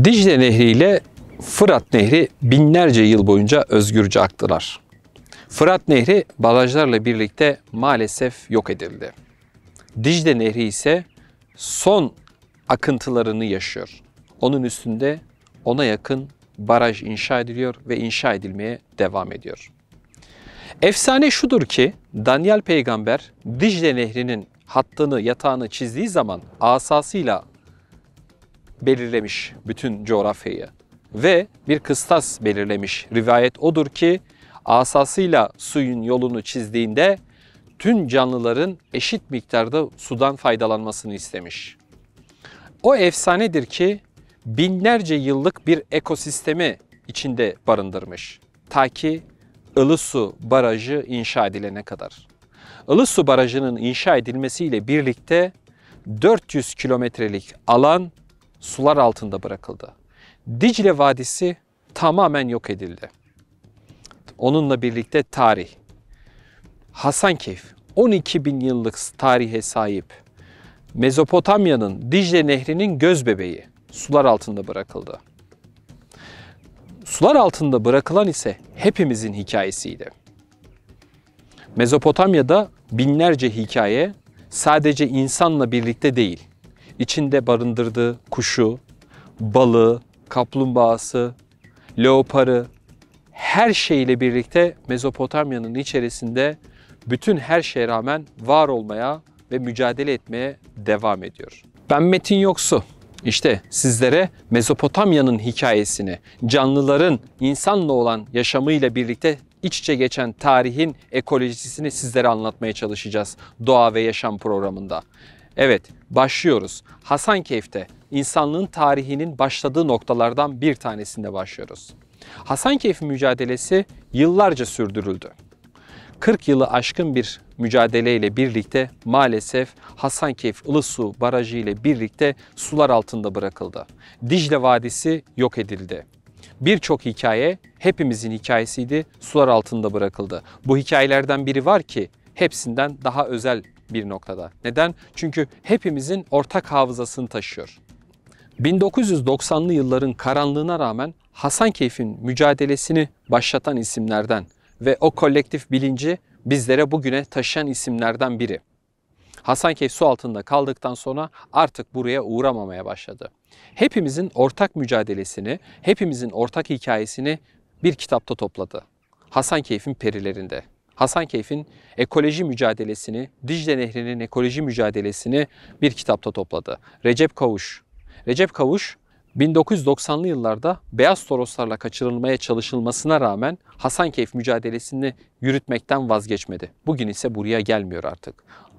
Dicle Nehri ile Fırat Nehri binlerce yıl boyunca özgürce aktılar. Fırat Nehri barajlarla birlikte maalesef yok edildi. Dicle Nehri ise son akıntılarını yaşıyor. Onun üstünde ona yakın baraj inşa ediliyor ve inşa edilmeye devam ediyor. Efsane şudur ki Daniel peygamber Dicle Nehri'nin hattını, yatağını çizdiği zaman asasıyla belirlemiş bütün coğrafyayı ve bir kıstas belirlemiş. Rivayet odur ki asasıyla suyun yolunu çizdiğinde tüm canlıların eşit miktarda sudan faydalanmasını istemiş. O efsanedir ki binlerce yıllık bir ekosistemi içinde barındırmış. Ta ki Ilısu Barajı inşa edilene kadar. Ilısu Barajı'nın inşa edilmesiyle birlikte 400 kilometrelik alan sular altında bırakıldı. Dicle Vadisi tamamen yok edildi. Onunla birlikte tarih. Hasankeyf 12 bin yıllık tarihe sahip Mezopotamya'nın Dicle Nehri'nin gözbebeği sular altında bırakıldı. Sular altında bırakılan ise hepimizin hikayesiydi. Mezopotamya'da binlerce hikaye sadece insanla birlikte değil, içinde barındırdığı kuşu, balığı, kaplumbağası, leoparı, her şeyle birlikte Mezopotamya'nın içerisinde bütün her şeye rağmen var olmaya ve mücadele etmeye devam ediyor. Ben Metin Yoksu. İşte sizlere Mezopotamya'nın hikayesini, canlıların insanla olan yaşamıyla birlikte iç içe geçen tarihin ekolojisini sizlere anlatmaya çalışacağız Doğa ve Yaşam programında. Evet, başlıyoruz. Hasankeyf'te insanlığın tarihinin başladığı noktalardan bir tanesinde başlıyoruz. Hasankeyf mücadelesi yıllarca sürdürüldü. 40 yılı aşkın bir mücadeleyle birlikte maalesef Hasankeyf Ilısu Barajı ile birlikte sular altında bırakıldı. Dicle Vadisi yok edildi. Birçok hikaye hepimizin hikayesiydi, sular altında bırakıldı. Bu hikayelerden biri var ki hepsinden daha özel bir noktada. Neden? Çünkü hepimizin ortak hafızasını taşıyor. 1990'lı yılların karanlığına rağmen Hasankeyf'in mücadelesini başlatan isimlerden ve o kolektif bilinci bizlere bugüne taşıyan isimlerden biri. Hasankeyf su altında kaldıktan sonra artık buraya uğramamaya başladı. Hepimizin ortak mücadelesini, hepimizin ortak hikayesini bir kitapta topladı. Hasankeyf'in perilerinde. Hasankeyf'in ekoloji mücadelesini, Dicle Nehri'nin ekoloji mücadelesini bir kitapta topladı. Recep Kavuş. Recep Kavuş 1990'lı yıllarda beyaz toroslarla kaçırılmaya çalışılmasına rağmen Hasankeyf mücadelesini yürütmekten vazgeçmedi. Bugün ise buraya gelmiyor artık.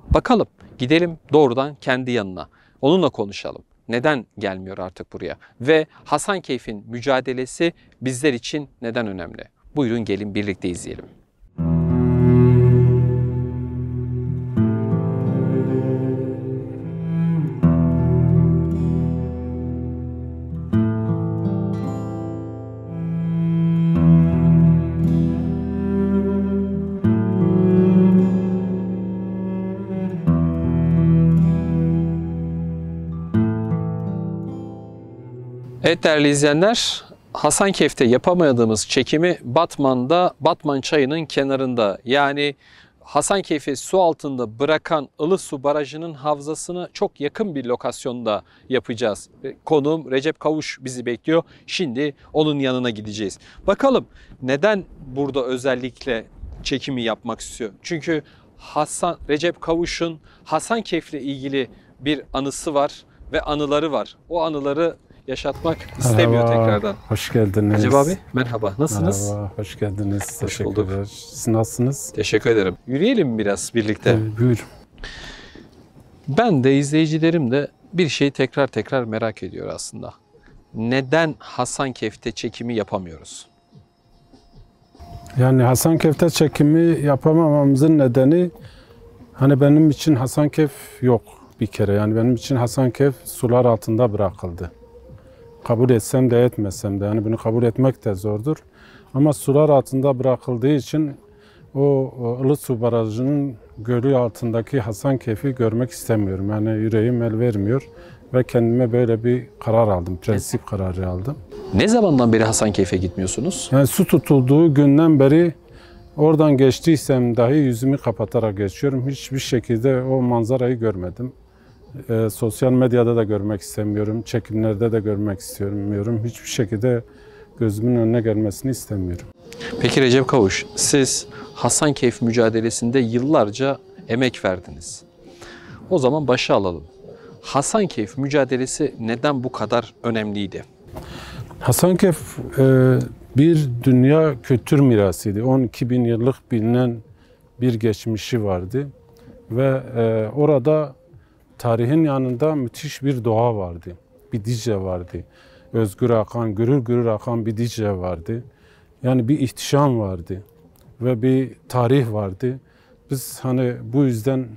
Bakalım, gidelim doğrudan kendi yanına. Onunla konuşalım. Neden gelmiyor artık buraya? Ve Hasankeyf'in mücadelesi bizler için neden önemli? Buyurun gelin birlikte izleyelim. Evet değerli izleyenler, Hasankeyf'te yapamadığımız çekimi Batman Çayı'nın kenarında, yani Hasankeyf'i su altında bırakan Ilısu Barajı'nın havzasına çok yakın bir lokasyonda yapacağız. Konuğum Recep Kavuş bizi bekliyor. Şimdi onun yanına gideceğiz. Bakalım neden burada özellikle çekimi yapmak istiyor? Çünkü Recep Kavuş'un Hasankeyf'le ilgili bir anısı var ve anıları var. O anıları yaşatmak istemiyor tekrardan. Hoş geldiniz. Recep abi merhaba. Nasılsınız? Merhaba, hoş geldiniz. Hoş bulduk. Teşekkürler. Siz nasılsınız? Teşekkür ederim. Yürüyelim biraz birlikte. Buyur. Ben de izleyicilerim de bir şeyi tekrar merak ediyor aslında. Neden Hasankeyf'te çekimi yapamıyoruz? Yani Hasankeyf'te çekimi yapamamamızın nedeni, hani benim için Hasankeyf yok bir kere. Yani benim için Hasankeyf sular altında bırakıldı. Kabul etsem de etmesem de, yani bunu kabul etmek de zordur. Ama sular altında bırakıldığı için o Ilısu Barajı'nın gölü altındaki Hasankeyf'i görmek istemiyorum. Yani yüreğim el vermiyor ve kendime böyle bir karar aldım, prensip kararı aldım. Ne zamandan beri Hasankeyf'e gitmiyorsunuz? Yani su tutulduğu günden beri oradan geçtiysem dahi yüzümü kapatarak geçiyorum. Hiçbir şekilde o manzarayı görmedim. Sosyal medyada da görmek istemiyorum, çekimlerde de görmek istemiyorum. Hiçbir şekilde gözümün önüne gelmesini istemiyorum. Peki Recep Kavuş, siz Hasankeyf mücadelesinde yıllarca emek verdiniz. O zaman başa alalım. Hasankeyf mücadelesi neden bu kadar önemliydi? Hasankeyf bir dünya kültür mirasıydı. 12 bin yıllık bilinen bir geçmişi vardı. Ve orada tarihin yanında müthiş bir doğa vardı. Bir Dicle vardı. Özgür akan, gürür gürür akan bir Dicle vardı. Yani bir ihtişam vardı ve bir tarih vardı. Biz hani bu yüzden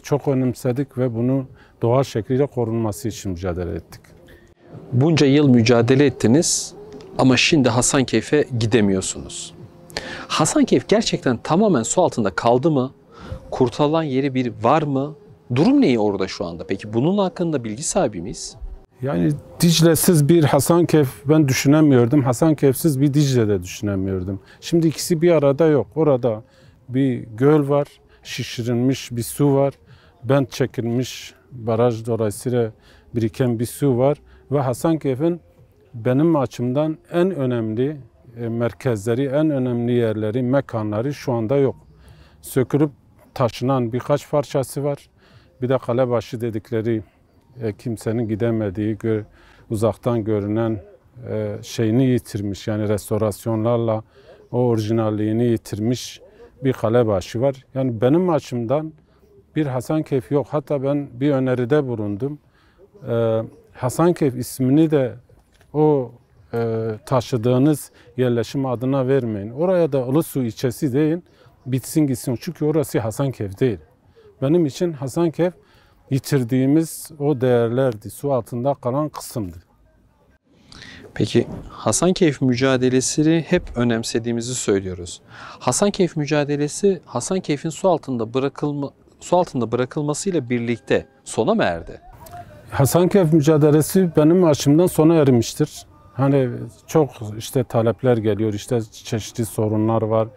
çok önemsedik ve bunu doğal şekilde korunması için mücadele ettik. Bunca yıl mücadele ettiniz ama şimdi Hasankeyf'e gidemiyorsunuz. Hasankeyf gerçekten tamamen su altında kaldı mı? Kurtarılan yeri bir var mı? Durum neyi orada şu anda? Peki bunun hakkında bilgi sahibi miyiz? Yani Dicle'siz bir Hasankeyf ben düşünemiyordum. Hasankeyf'siz bir Dicle de düşünemiyordum. Şimdi ikisi bir arada yok. Orada bir göl var, şişirilmiş bir su var, bent çekilmiş baraj dolayısıyla biriken bir su var ve Hasankeyf'in benim açımdan en önemli merkezleri, en önemli yerleri, mekanları şu anda yok. Sökülüp taşınan birkaç parçası var. Bir de Kalebaşı dedikleri kimsenin gidemediği, uzaktan görünen şeyini yitirmiş. Yani restorasyonlarla o orijinalliğini yitirmiş bir Kalebaşı var. Yani benim açımdan bir Hasankeyf yok. Hatta ben bir öneride bulundum. Hasankeyf ismini de o taşıdığınız yerleşim adına vermeyin. Oraya da Ilısu ilçesi deyin, bitsin gitsin. Çünkü orası Hasankeyf değil. Benim için Hasankeyf yitirdiğimiz o değerlerdi. Su altında kalan kısımdı. Peki Hasankeyf mücadelesini hep önemsediğimizi söylüyoruz. Hasankeyf mücadelesi Hasankeyf'in su altında bırakılmasıyla birlikte sona mı erdi? Hasankeyf mücadelesi benim açımdan sona ermiştir. Hani çok işte talepler geliyor, işte çeşitli sorunlar var.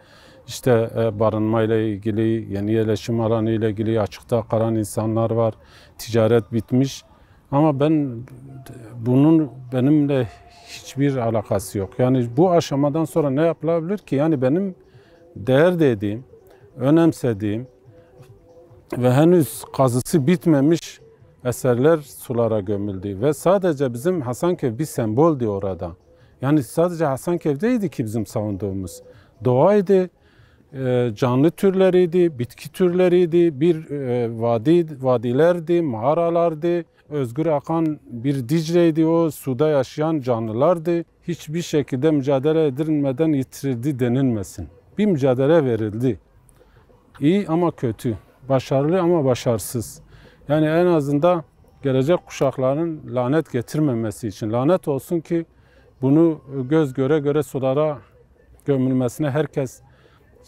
İşte barınma ile ilgili, yeni yerleşim alanı ile ilgili açıkta kalan insanlar var. Ticaret bitmiş. Ama bunun benimle hiçbir alakası yok. Yani bu aşamadan sonra ne yapılabilir ki? Yani benim değer dediğim, önemsediğim ve henüz kazısı bitmemiş eserler sulara gömüldü. Ve sadece bizim Hasankeyf bir semboldü orada. Yani sadece Hasankeyf değildi ki bizim savunduğumuz. Doğaydı, canlı türleriydi, bitki türleriydi, bir vadilerdi, mağaralardı, özgür akan bir Dicle'ydi, o suda yaşayan canlılardı. Hiçbir şekilde mücadele edilmeden yitirildi denilmesin. Bir mücadele verildi. İyi ama kötü, başarılı ama başarısız. Yani en azından gelecek kuşakların lanet getirmemesi için. Lanet olsun ki bunu göz göre göre sulara gömülmesine herkes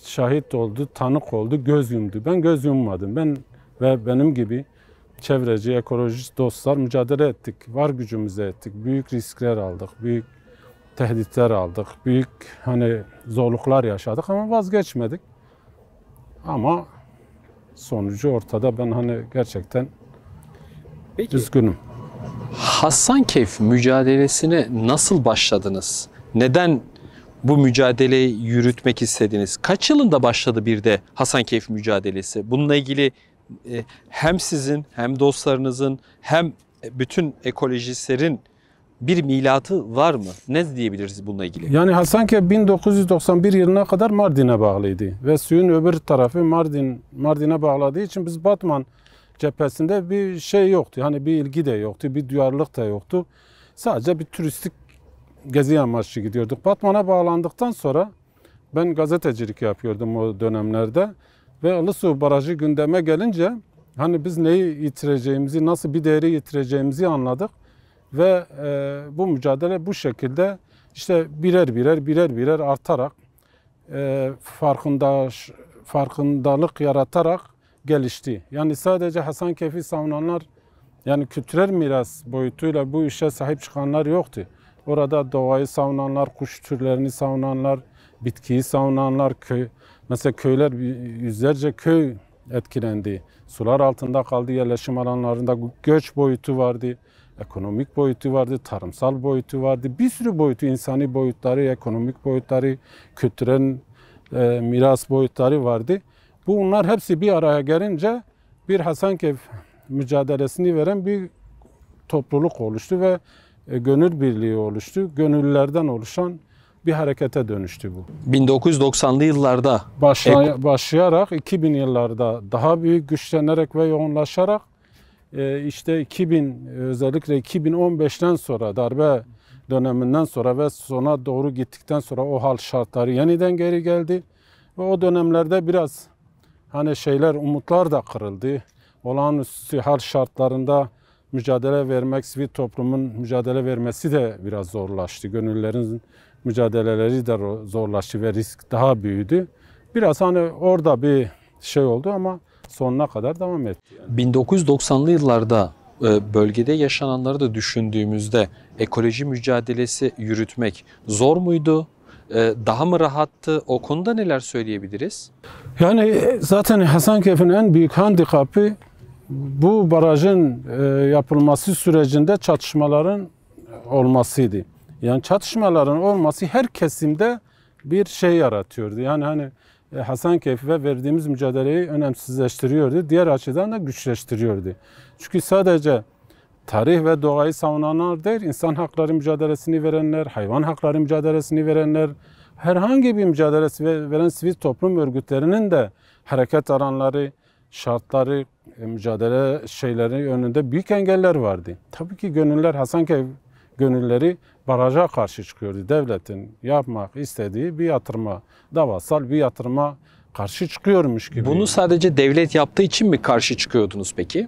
şahit oldu, tanık oldu, göz yumdu. Ben göz yummadım. Ben ve benim gibi çevreci, ekolojist dostlar mücadele ettik. Var gücümüzle ettik. Büyük riskler aldık, büyük tehditler aldık, büyük zorluklar yaşadık ama vazgeçmedik. Ama sonucu ortada. Ben gerçekten üzgünüm. Hasankeyf mücadelesine nasıl başladınız? Neden bu mücadeleyi yürütmek istediniz? Kaç yılında başladı bir de Hasankeyf mücadelesi? Bununla ilgili hem sizin hem dostlarınızın hem bütün ekolojistlerin bir milatı var mı? Ne diyebiliriz bununla ilgili? Yani Hasankeyf 1991 yılına kadar Mardin'e bağlıydı. Ve suyun öbür tarafı Mardin'e bağladığı için biz Batman cephesinde bir şey yoktu. Yani bir ilgi de yoktu, bir duyarlılık da yoktu. Sadece bir turistik gezi amaçlı gidiyorduk. Batman'a bağlandıktan sonra ben gazetecilik yapıyordum o dönemlerde. Ve Ilısu Barajı gündeme gelince biz neyi yitireceğimizi, nasıl bir değeri yitireceğimizi anladık. Ve bu mücadele bu şekilde işte birer birer artarak farkındalık yaratarak gelişti. Yani sadece Hasankeyf'i savunanlar, yani kültürel miras boyutuyla bu işe sahip çıkanlar yoktu. Orada doğayı savunanlar, kuş türlerini savunanlar, bitkiyi savunanlar, mesela köyler, yüzlerce köy etkilendi. Sular altında kaldı, yerleşim alanlarında göç boyutu vardı, ekonomik boyutu vardı, tarımsal boyutu vardı. Bir sürü boyutu, insani boyutları, ekonomik boyutları, kültürel miras boyutları vardı. Bunlar hepsi bir araya gelince bir Hasankeyf mücadelesini veren bir topluluk oluştu ve gönül birliği oluştu. Gönüllülerden oluşan bir harekete dönüştü bu. 1990'lı yıllarda Başlayarak 2000 yıllarda daha büyük güçlenerek ve yoğunlaşarak işte 2000, özellikle 2015'ten sonra, darbe döneminden sonra ve sona doğru gittikten sonra o hal şartları yeniden geri geldi. Ve o dönemlerde biraz hani umutlar da kırıldı. Olağanüstü hal şartlarında mücadele vermek, sivil toplumun mücadele vermesi de biraz zorlaştı. Gönüllülerin mücadeleleri de zorlaştı ve risk daha büyüdü. Biraz hani orada bir şey oldu ama sonuna kadar devam etti. 1990'lı yıllarda bölgede yaşananları da düşündüğümüzde ekoloji mücadelesi yürütmek zor muydu? Daha mı rahattı? O konuda neler söyleyebiliriz? Yani zaten Hasankeyf'in en büyük handikapı bu barajın yapılması sürecinde çatışmaların olmasıydı. Yani çatışmaların olması her kesimde bir şey yaratıyordu. Yani hani Hasankeyf'e verdiğimiz mücadeleyi önemsizleştiriyordu. Diğer açıdan da güçleştiriyordu. Çünkü sadece tarih ve doğayı savunanlar değil, insan hakları mücadelesini verenler, hayvan hakları mücadelesini verenler, herhangi bir mücadelesi veren sivil toplum örgütlerinin de hareket alanları, şartları, mücadele şeyleri önünde büyük engeller vardı. Tabii ki gönüller, Hasankeyf gönülleri baraja karşı çıkıyordu. Devletin yapmak istediği bir yatırıma, davasal bir yatırıma karşı çıkıyormuş gibi. Bunu sadece devlet yaptığı için mi karşı çıkıyordunuz peki?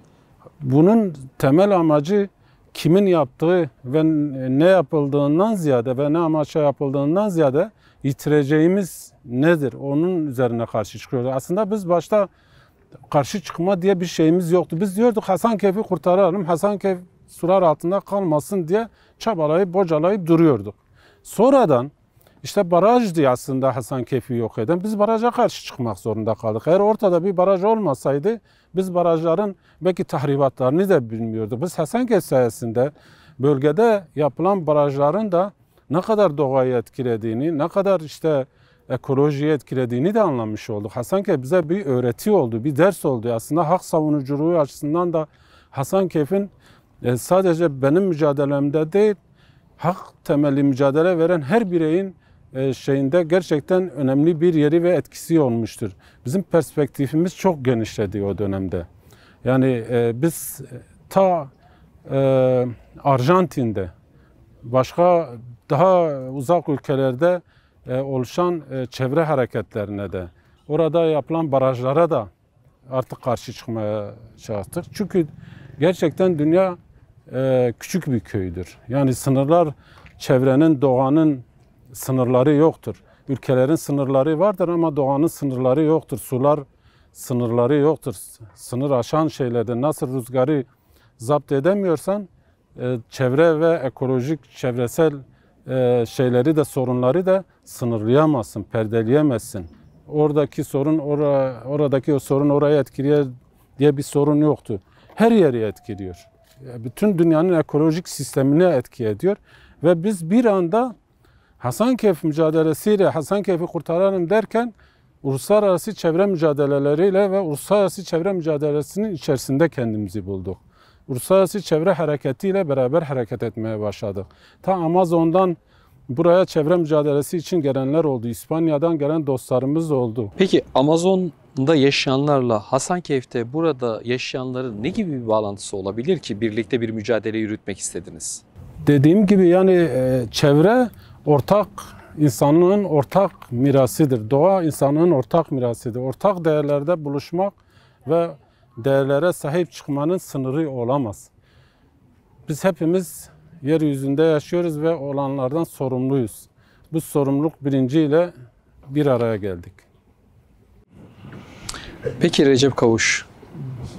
Bunun temel amacı kimin yaptığı ve ne yapıldığından ziyade ve ne amaçla yapıldığından ziyade yitireceğimiz nedir? Onun üzerine karşı çıkıyordu. Aslında biz başta karşı çıkma diye bir şeyimiz yoktu. Biz diyorduk Hasankeyf'i kurtaralım, Hasankeyf sular altında kalmasın diye çabalayıp bocalayıp duruyorduk. Sonradan işte barajdı aslında Hasankeyf'i yok eden. Biz baraja karşı çıkmak zorunda kaldık. Eğer ortada bir baraj olmasaydı biz barajların belki tahribatlarını da bilmiyorduk. Biz Hasankeyf sayesinde bölgede yapılan barajların da ne kadar doğayı etkilediğini, ne kadar işte ekolojiyi etkilediğini de anlamış olduk. Hasankeyf bize bir öğreti oldu, bir ders oldu. Aslında hak savunuculuğu açısından da Hasankeyf'in sadece benim mücadelemde değil, hak temelli mücadele veren her bireyin şeyinde gerçekten önemli bir yeri ve etkisi olmuştur. Bizim perspektifimiz çok genişledi o dönemde. Yani biz ta Arjantin'de, başka daha uzak ülkelerde oluşan çevre hareketlerine de, orada yapılan barajlara da artık karşı çıkmaya çalıştık. Çünkü gerçekten dünya küçük bir köydür. Yani sınırlar, çevrenin, doğanın sınırları yoktur. Ülkelerin sınırları vardır ama doğanın sınırları yoktur. Sular sınırları yoktur. Sınır aşan şeylerde nasıl rüzgarı zapt edemiyorsan çevre ve ekolojik, çevresel şeyleri de, sorunları da sınırlayamazsın, perdeleyemezsin. Oradaki sorun oradaki o sorun orayı etkiliyor diye bir sorun yoktu. Her yeri etkiliyor. Bütün dünyanın ekolojik sistemine etki ediyor ve biz bir anda Hasankeyf mücadelesiyle Hasankeyf'i kurtaralım derken uluslararası çevre mücadeleleriyle ve uluslararası çevre mücadelesinin içerisinde kendimizi bulduk. Uluslararası çevre hareketiyle beraber hareket etmeye başladık. Ta Amazon'dan buraya çevre mücadelesi için gelenler oldu. İspanya'dan gelen dostlarımız oldu. Peki Amazon'da yaşayanlarla Hasankeyf'te burada yaşayanların ne gibi bir bağlantısı olabilir ki birlikte bir mücadele yürütmek istediniz? Dediğim gibi yani çevre insanlığın ortak mirasıdır. Doğa insanlığın ortak mirasıdır. Ortak değerlerde buluşmak ve değerlere sahip çıkmanın sınırı olamaz. Biz hepimiz yeryüzünde yaşıyoruz ve olanlardan sorumluyuz. Bu sorumluluk bilinciyle bir araya geldik. Peki Recep Kavuş,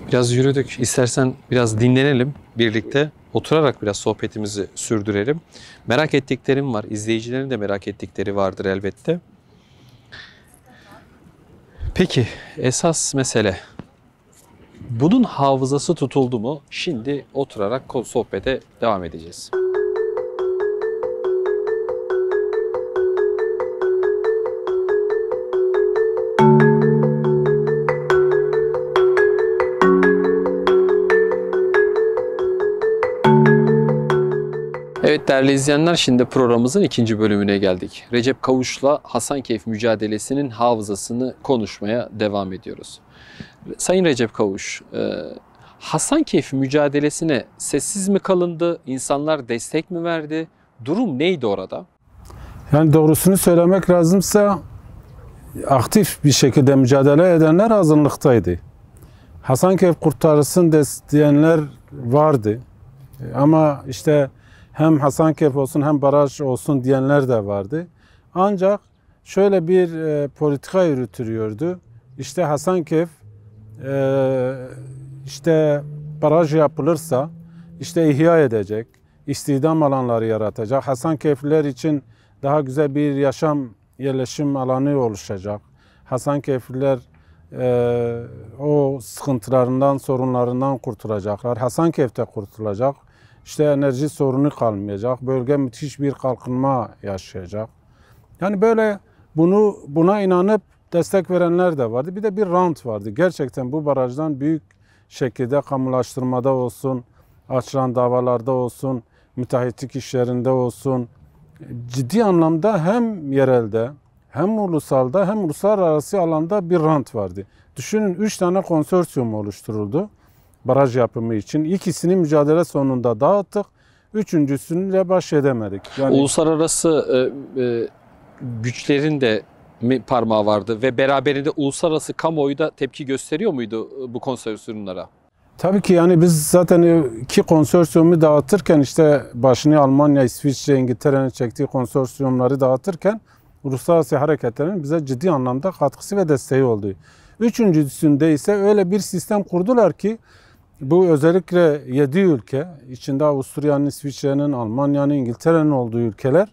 biraz yürüdük. İstersen biraz dinlenelim birlikte. Oturarak biraz sohbetimizi sürdürelim. Merak ettiklerim var. İzleyicilerin de merak ettikleri vardır elbette. Peki esas mesele, bunun hafızası tutuldu mu? Şimdi oturarak sohbete devam edeceğiz. Evet değerli izleyenler, şimdi programımızın ikinci bölümüne geldik. Recep Kavuş'la Hasankeyf mücadelesinin hafızasını konuşmaya devam ediyoruz. Sayın Recep Kavuş, Hasankeyf mücadelesine sessiz mi kalındı, insanlar destek mi verdi, durum neydi orada? Yani doğrusunu söylemek lazımsa aktif bir şekilde mücadele edenler azınlıktaydı. Hasankeyf kurtarılsın diyenler vardı. Ama işte hem Hasankeyf olsun hem baraj olsun diyenler de vardı. Ancak şöyle bir politika yürütülüyordu. İşte Hasankeyf işte baraj yapılırsa işte ihya edecek, istihdam alanları yaratacak. Hasankeyfliler için daha güzel bir yaşam yerleşim alanı oluşacak. Hasankeyfliler o sıkıntılarından, sorunlarından kurtulacaklar. Hasankeyf'te kurtulacak. İşte enerji sorunu kalmayacak. Bölge müthiş bir kalkınma yaşayacak. Yani böyle buna inanıp destek verenler de vardı. Bir de bir rant vardı. Gerçekten bu barajdan büyük şekilde kamulaştırmada olsun, açılan davalarda olsun, müteahhitlik işlerinde olsun, ciddi anlamda hem yerelde, hem ulusalda, hem uluslararası alanda bir rant vardı. Düşünün 3 tane konsorsiyum oluşturuldu baraj yapımı için. İkisini mücadele sonunda dağıttık. Üçüncüsüyle baş edemedik. Yani Uluslararası güçlerin de mi parmağı vardı ve beraberinde uluslararası kamuoyu da tepki gösteriyor muydu bu konsorsiyumlara? tabii ki yani biz zaten iki konsorsiyumu dağıtırken işte başını Almanya, İsviçre, İngiltere'nin çektiği konsorsiyumları dağıtırken uluslararası hareketlerin bize ciddi anlamda katkısı ve desteği oldu. Üçüncüsünde ise öyle bir sistem kurdular ki bu özellikle 7 ülke, içinde Avusturya'nın, İsviçre'nin, Almanya'nın, İngiltere'nin olduğu ülkeler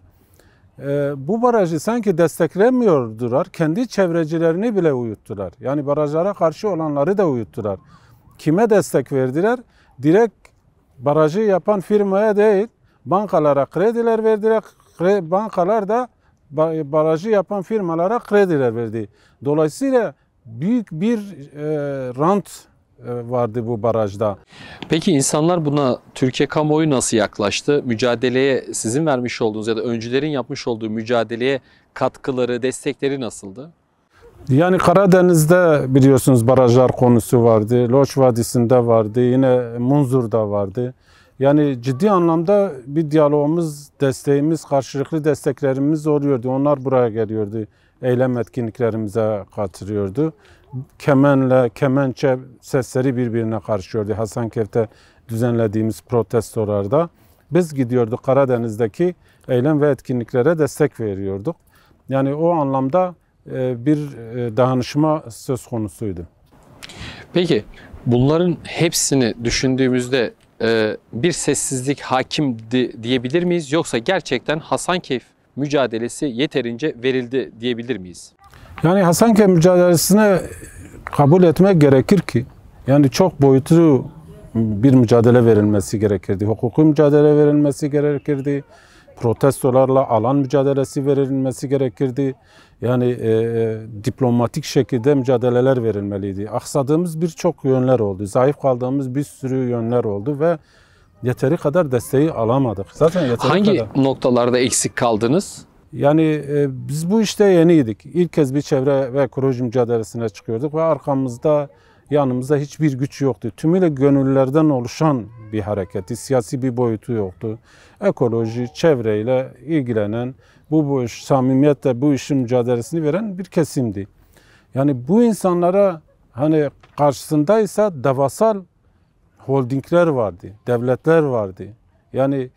bu barajı sanki desteklemiyordular. Kendi çevrecilerini bile uyuttular. Yani barajlara karşı olanları da uyuttular. Kime destek verdiler? Direkt barajı yapan firmaya değil, bankalara krediler verdiler. Bankalar da barajı yapan firmalara krediler verdi. Dolayısıyla büyük bir rant vardı bu barajda. Peki insanlar buna, Türkiye kamuoyu nasıl yaklaştı? Mücadeleye sizin vermiş olduğunuz ya da öncülerin yapmış olduğu mücadeleye katkıları, destekleri nasıldı? Yani Karadeniz'de biliyorsunuz barajlar konusu vardı. Loç Vadisi'nde vardı. Yine Munzur'da vardı. Yani ciddi anlamda bir diyalogumuz, desteğimiz, karşılıklı desteklerimiz oluyordu. Onlar buraya geliyordu. Eylem etkinliklerimize katılıyordu. Kemenle, kemençe sesleri birbirine karışıyordu. Hasankeyf'te düzenlediğimiz protestolarda. Biz gidiyorduk Karadeniz'deki eylem ve etkinliklere destek veriyorduk. Yani o anlamda bir dayanışma söz konusuydu. Peki bunların hepsini düşündüğümüzde bir sessizlik hakimdi diyebilir miyiz? Yoksa gerçekten Hasankeyf mücadelesi yeterince verildi diyebilir miyiz? Yani Hasankeyf mücadelesine kabul etmek gerekir ki yani çok boyutlu bir mücadele verilmesi gerekirdi. Hukuki mücadele verilmesi gerekirdi. Protestolarla alan mücadelesi verilmesi gerekirdi. Yani diplomatik şekilde mücadeleler verilmeliydi. Aksadığımız birçok yönler oldu. Zayıf kaldığımız bir sürü yönler oldu ve yeteri kadar desteği alamadık. Zaten yeteri Hangi kadar. noktalarda eksik kaldınız? Yani biz bu işte yeniydik. İlk kez bir çevre ve ekoloji mücadelesine çıkıyorduk ve arkamızda, yanımızda hiçbir güç yoktu. Tümüyle gönüllülerden oluşan bir hareketti. Siyasi bir boyutu yoktu. Ekoloji, çevreyle ilgilenen, bu iş, samimiyetle bu işin mücadelesini veren bir kesimdi. Yani bu insanlara hani karşısındaysa devasal holdingler vardı, devletler vardı. Yani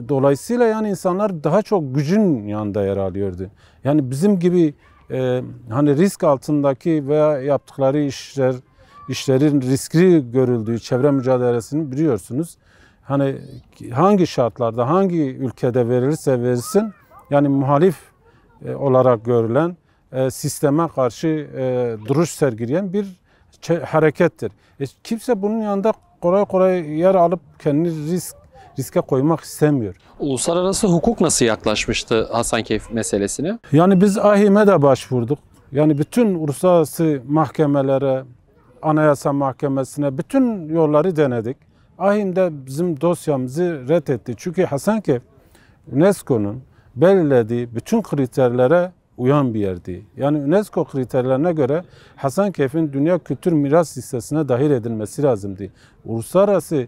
dolayısıyla yani insanlar daha çok gücün yanında yer alıyordu. Yani bizim gibi hani risk altındaki veya yaptıkları işlerin riskli görüldüğü çevre mücadelesini biliyorsunuz. Hani hangi şartlarda, hangi ülkede verilirse verilsin, yani muhalif olarak görülen, sisteme karşı duruş sergileyen bir harekettir. Kimse bunun yanında kolay kolay yer alıp kendini riske koymak istemiyor. Uluslararası hukuk nasıl yaklaşmıştı Hasankeyf meselesine? Yani biz AİHM'e de başvurduk. Yani bütün uluslararası mahkemelere, Anayasa Mahkemesi'ne bütün yolları denedik. AİHM de bizim dosyamızı reddetti. Çünkü Hasankeyf UNESCO'nun belirlediği bütün kriterlere uyan bir yerdi. Yani UNESCO kriterlerine göre Hasankeyf'in Dünya Kültür Miras Listesi'ne dahil edilmesi lazımdı. Uluslararası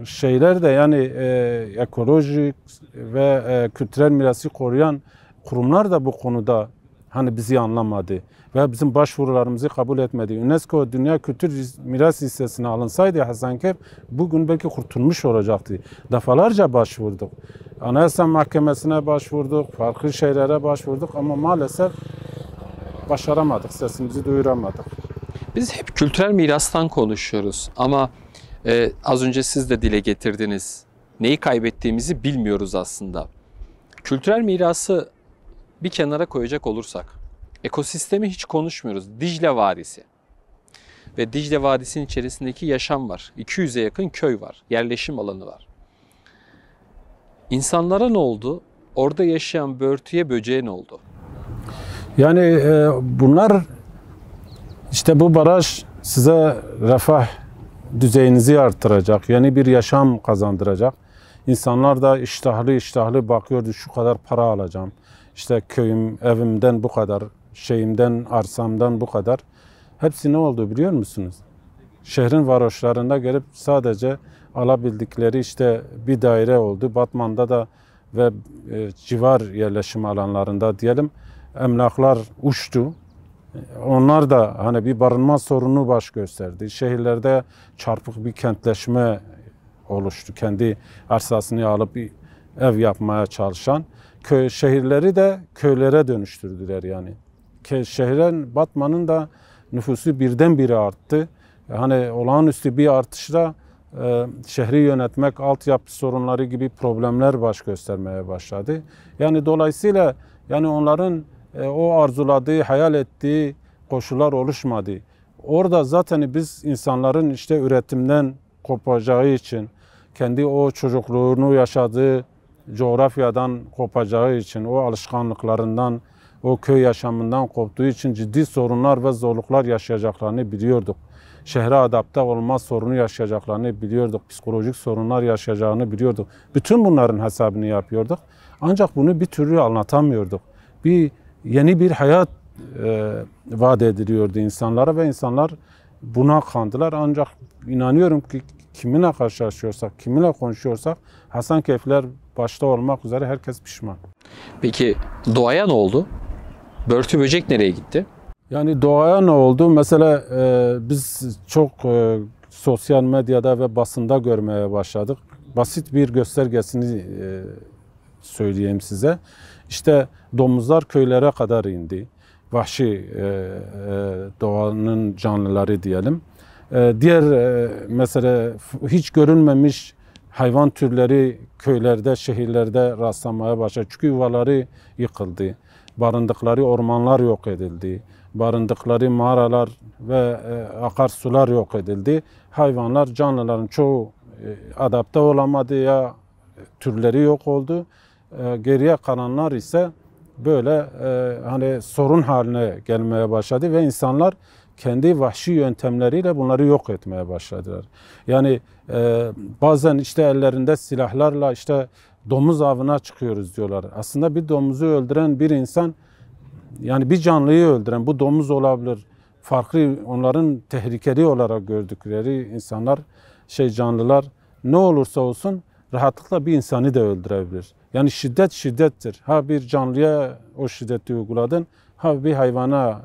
şeyler de, yani ekolojik ve kültürel mirası koruyan kurumlar da bu konuda hani bizi anlamadı ve bizim başvurularımızı kabul etmedi. UNESCO Dünya Kültür Miras Listesi'ne alınsaydı Hasankeyf bugün belki kurtulmuş olacaktı. Defalarca başvurduk. Anayasa Mahkemesi'ne başvurduk, farklı şeylere başvurduk ama maalesef başaramadık, sesimizi duyuramadık. Biz hep kültürel mirastan konuşuyoruz ama az önce siz de dile getirdiniz. Neyi kaybettiğimizi bilmiyoruz aslında. Kültürel mirası bir kenara koyacak olursak, ekosistemi hiç konuşmuyoruz. Dicle Vadisi. Ve Dicle Vadisi'nin içerisindeki yaşam var. 200'e yakın köy var. Yerleşim alanı var. İnsanlara ne oldu? Orada yaşayan börtüye, böceğe ne oldu? Yani bunlar, işte bu baraj size refah düzeyinizi artıracak, yeni bir yaşam kazandıracak. İnsanlar da iştahlı bakıyordu, şu kadar para alacağım. İşte köyüm, evimden bu kadar, şeyimden, arsamdan bu kadar. Hepsi ne oldu biliyor musunuz? Şehrin varoşlarında gelip sadece alabildikleri işte bir daire oldu. Batman'da da ve civar yerleşim alanlarında diyelim emlaklar uçtu. Onlar da hani bir barınma sorunu baş gösterdi. Şehirlerde çarpık bir kentleşme oluştu. Kendi arsasını alıp bir ev yapmaya çalışan. Şehirleri de köylere dönüştürdüler yani. Şehrin, Batman'ın da nüfusu birdenbire arttı. Hani olağanüstü bir artışla şehri yönetmek, altyapı sorunları gibi problemler baş göstermeye başladı. Yani dolayısıyla yani onların o arzuladığı, hayal ettiği koşullar oluşmadı. Orada zaten biz insanların işte üretimden kopacağı için, kendi o çocukluğunu yaşadığı coğrafyadan kopacağı için, o alışkanlıklarından, o köy yaşamından koptuğu için ciddi sorunlar ve zorluklar yaşayacaklarını biliyorduk. Şehre adapte olma sorunu yaşayacaklarını biliyorduk. Psikolojik sorunlar yaşayacağını biliyorduk. Bütün bunların hesabını yapıyorduk. Ancak bunu bir türlü anlatamıyorduk. Yeni bir hayat vaat ediliyordu insanlara ve insanlar buna kandılar. Ancak inanıyorum ki kiminle karşılaşıyorsak, kiminle konuşuyorsak Hasankeyfler başta olmak üzere herkes pişman. Peki doğaya ne oldu? Börtü böcek nereye gitti? Yani doğaya ne oldu? Mesela biz çok sosyal medyada ve basında görmeye başladık. Basit bir göstergesini söyleyeyim size. İşte domuzlar köylere kadar indi. Vahşi doğanın canlıları diyelim. Diğer mesela hiç görülmemiş hayvan türleri köylerde, şehirlerde rastlamaya başladı. Çünkü yuvaları yıkıldı. Barındıkları ormanlar yok edildi. Barındıkları mağaralar ve akarsular yok edildi. Hayvanlar, canlıların çoğu adapte olamadı ya türleri yok oldu. Geriye kalanlar ise böyle hani sorun haline gelmeye başladı ve insanlar kendi vahşi yöntemleriyle bunları yok etmeye başladılar. Yani bazen işte ellerinde silahlarla işte domuz avına çıkıyoruz diyorlar. Aslında bir domuzu öldüren bir insan, yani bir canlıyı öldüren, bu domuz olabilir, farklı onların tehlikeli olarak gördükleri insanlar, canlılar ne olursa olsun rahatlıkla bir insanı da öldürebilir. Yani şiddet şiddettir. Ha bir canlıya o şiddeti uyguladın, ha bir hayvana.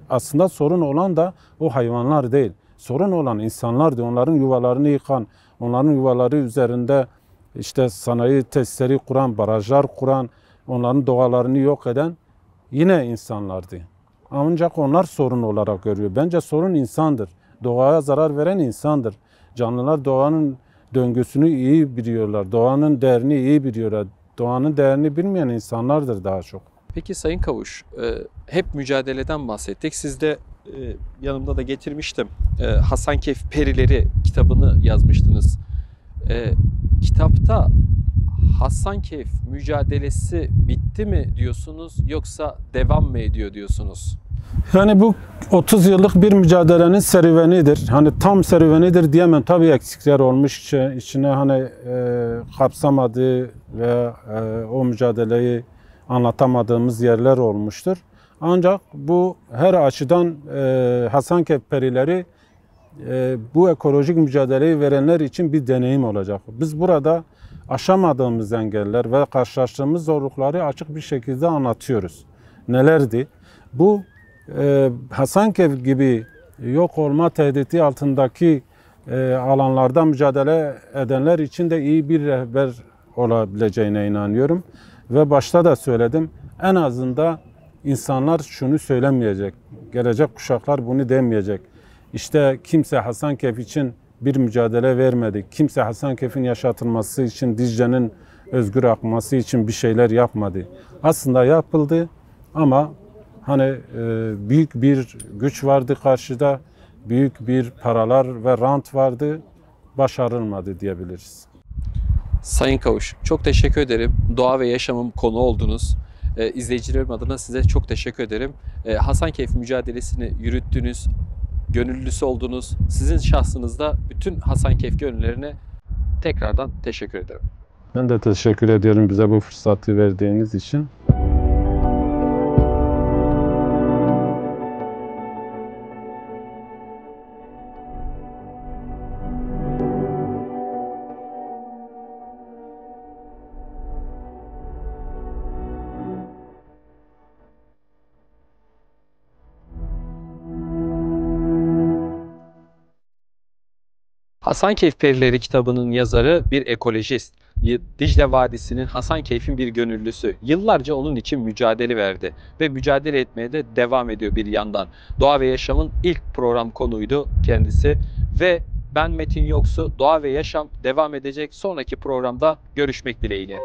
Aslında sorun olan da o hayvanlar değil. Sorun olan insanlardı. Onların yuvalarını yıkan, onların yuvaları üzerinde işte sanayi tesisleri kuran, barajlar kuran, onların doğalarını yok eden yine insanlardı. Ancak onlar sorun olarak görüyor. Bence sorun insandır. Doğaya zarar veren insandır. Canlılar doğanın döngüsünü iyi biliyorlar. Doğanın değerini iyi biliyorlar. Doğanın değerini bilmeyen insanlardır daha çok. Peki Sayın Kavuş, hep mücadeleden bahsettik. Siz de yanımda da getirmiştim. Hasankeyf Perileri kitabını yazmıştınız. Kitapta Hasankeyf mücadelesi bitti mi diyorsunuz yoksa devam mı ediyor diyorsunuz? Yani bu 30 yıllık bir mücadelenin serüvenidir. Hani tam serüvenidir diyemem. Tabii eksikler olmuş. İçine hani kapsamadığı ve o mücadeleyi anlatamadığımız yerler olmuştur. Ancak bu her açıdan Hasankeyf Perileri bu ekolojik mücadeleyi verenler için bir deneyim olacak. Biz burada aşamadığımız engeller ve karşılaştığımız zorlukları açık bir şekilde anlatıyoruz. Nelerdi? Bu Hasankeyf gibi yok olma tehdidi altındaki alanlarda mücadele edenler için de iyi bir rehber olabileceğine inanıyorum. Ve başta da söyledim, en azından insanlar şunu söylemeyecek, gelecek kuşaklar bunu demeyecek. İşte kimse Hasankeyf için bir mücadele vermedi. Kimse Hasankeyf'in yaşatılması için, Dicle'nin özgür akması için bir şeyler yapmadı. Aslında yapıldı ama hani büyük bir güç vardı karşıda, büyük bir paralar ve rant vardı, başarılmadı diyebiliriz. Sayın Kavuş, çok teşekkür ederim. Doğa ve yaşamım konu oldunuz. İzleyicilerim adına size çok teşekkür ederim. Hasankeyf mücadelesini yürüttünüz, gönüllüsü oldunuz. Sizin şahsınızda bütün Hasankeyf gönüllülerine tekrardan teşekkür ederim. Ben de teşekkür ediyorum bize bu fırsatı verdiğiniz için. Hasankeyf Perileri kitabının yazarı bir ekolojist. Dicle Vadisi'nin Hasankeyf'in bir gönüllüsü. Yıllarca onun için mücadele verdi ve mücadele etmeye de devam ediyor bir yandan. Doğa ve Yaşam'ın ilk program konuydu kendisi ve ben Metin Yoksu. Doğa ve Yaşam devam edecek. Sonraki programda görüşmek dileğiyle.